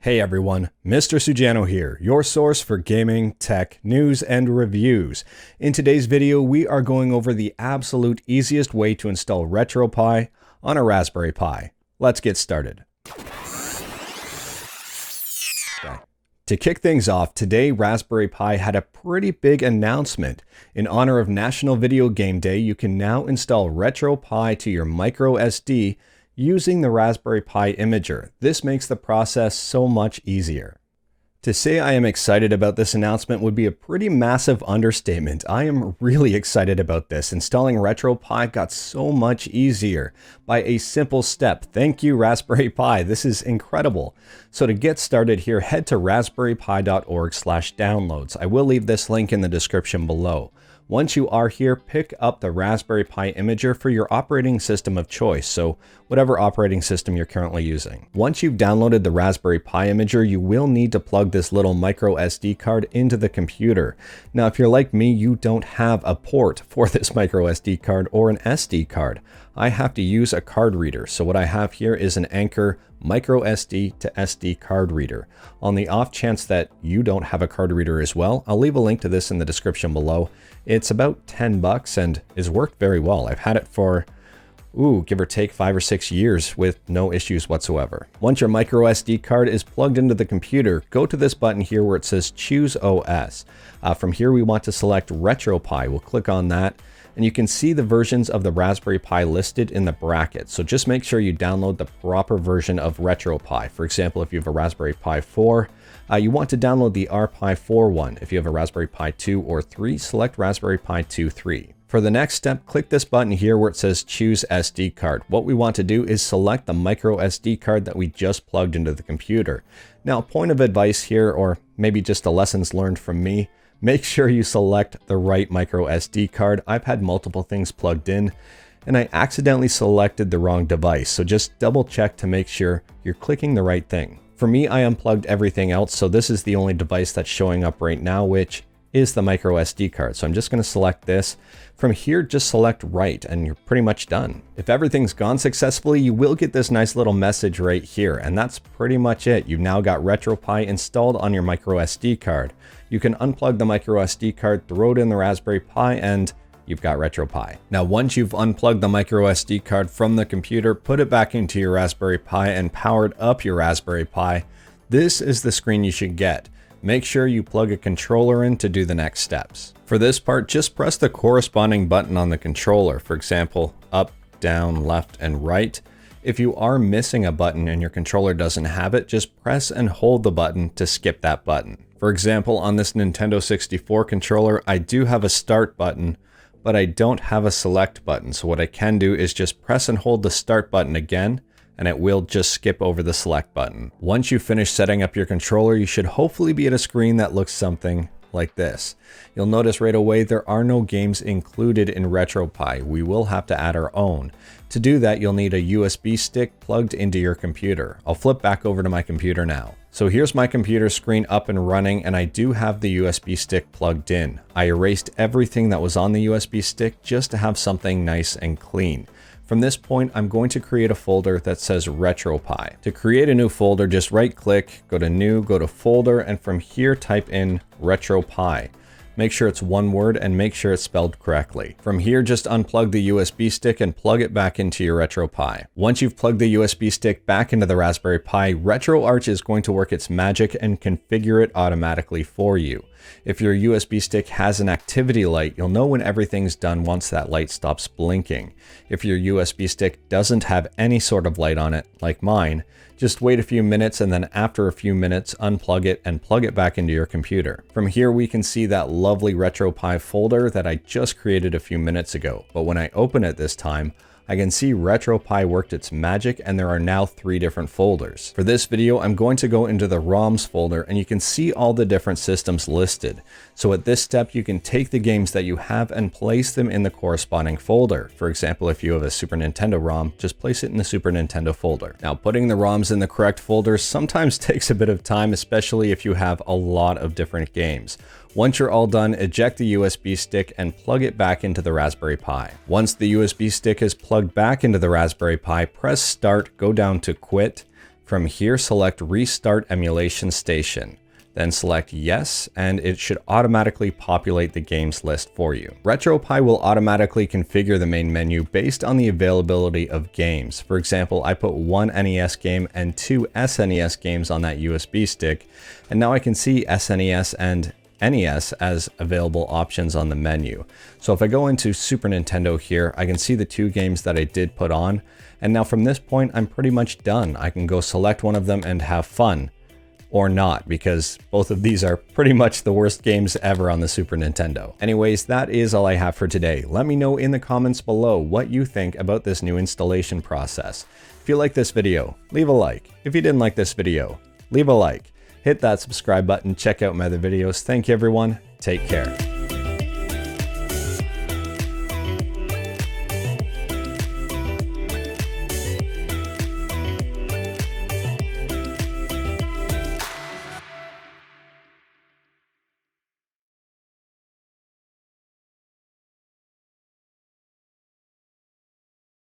Hey everyone, Mr. Sujano here, your source for gaming, tech, news, and reviews. In today's video, we are going over the absolute easiest way to install RetroPie on a Raspberry Pi. Let's get started. To kick things off, today Raspberry Pi had a pretty big announcement. In honor of National Video Game Day, you can now install RetroPie to your microSD using the Raspberry Pi Imager. This makes the process so much easier. To say I am excited about this announcement would be a pretty massive understatement. I am really excited about this. Installing RetroPie got so much easier by a simple step. Thank you, Raspberry Pi. This is incredible. So to get started here, head to raspberrypi.org/downloads. I will leave this link in the description below. Once you are here, pick up the Raspberry Pi Imager for your operating system of choice, so whatever operating system you're currently using. Once you've downloaded the Raspberry Pi Imager, you will need to plug this little micro SD card into the computer. Now, if you're like me, you don't have a port for this micro SD card or an SD card. I have to use a card reader, so what I have here is an Anker micro SD to SD card reader. On the off chance that you don't have a card reader as well, I'll leave a link to this in the description below. It's about 10 bucks and has worked very well. I've had it for, give or take 5 or 6 years with no issues whatsoever. Once your micro SD card is plugged into the computer, go to this button here where it says Choose OS. From here, we want to select RetroPie. We'll click on that, and you can see the versions of the Raspberry Pi listed in the bracket. So just make sure you download the proper version of RetroPie. For example, if you have a Raspberry Pi 4, you want to download the RPi 4 one. If you have a Raspberry Pi 2 or 3, select Raspberry Pi 2, 3. For the next step, click this button here where it says Choose SD card. What we want to do is select the micro SD card that we just plugged into the computer. Now, point of advice here, or maybe just a lessons learned from me, make sure you select the right micro SD card. I've had multiple things plugged in and I accidentally selected the wrong device. So just double check to make sure you're clicking the right thing. For me, I unplugged everything else, so this is the only device that's showing up right now, which is the micro SD card. So I'm just going to select this. From here, just select right and you're pretty much done. If everything's gone successfully, you will get this nice little message right here, and that's pretty much it. You've now got RetroPie installed on your micro SD card. You can unplug the micro SD card, throw it in the Raspberry Pi, and you've got RetroPie. Now, once you've unplugged the micro SD card from the computer, put it back into your Raspberry Pi and powered up your Raspberry Pi, this is the screen you should get. Make sure you plug a controller in to do the next steps. For this part, just press the corresponding button on the controller. For example, up, down, left, and right. If you are missing a button and your controller doesn't have it, just press and hold the button to skip that button. For example, on this Nintendo 64 controller, I do have a start button, but I don't have a select button. So what I can do is just press and hold the start button again, and it will just skip over the select button. Once you finish setting up your controller, you should hopefully be at a screen that looks something like this. You'll notice right away there are no games included in RetroPie. We will have to add our own. To do that, you'll need a USB stick plugged into your computer. I'll flip back over to my computer now. So here's my computer screen up and running, and I do have the USB stick plugged in. I erased everything that was on the USB stick just to have something nice and clean. From this point, I'm going to create a folder that says RetroPie. To create a new folder, just right click, go to New, go to Folder, and from here type in RetroPie. Make sure it's one word and make sure it's spelled correctly. From here, just unplug the USB stick and plug it back into your RetroPie. Once you've plugged the USB stick back into the Raspberry Pi, RetroArch is going to work its magic and configure it automatically for you. If your USB stick has an activity light, you'll know when everything's done once that light stops blinking. If your USB stick doesn't have any sort of light on it, like mine, just wait a few minutes and then after a few minutes, unplug it and plug it back into your computer. From here, we can see that lovely RetroPie folder that I just created a few minutes ago. But when I open it this time, I can see RetroPie worked its magic and there are now 3 different folders. For this video, I'm going to go into the ROMs folder and you can see all the different systems listed. So at this step, you can take the games that you have and place them in the corresponding folder. For example, if you have a Super Nintendo ROM, just place it in the Super Nintendo folder. Now, putting the ROMs in the correct folder sometimes takes a bit of time, especially if you have a lot of different games. Once you're all done, eject the USB stick and plug it back into the Raspberry Pi. Once the USB stick is plugged back into the Raspberry Pi, press Start, go down to Quit, From here, select Restart Emulation Station. Then select Yes, and it should automatically populate the games list for you. RetroPie will automatically configure the main menu based on the availability of games. For example, I put one NES game and two SNES games on that USB stick, and now I can see SNES and NES as available options on the menu. So if I go into Super Nintendo here, I can see the two games that I did put on, and now from this point, I'm pretty much done. I can go select one of them and have fun. Or not, because both of these are pretty much the worst games ever on the Super Nintendo. Anyways, that is all I have for today. Let me know in the comments below what you think about this new installation process. If you like this video, leave a like. If you didn't like this video, leave a like. Hit that subscribe button, check out my other videos. Thank you everyone, take care.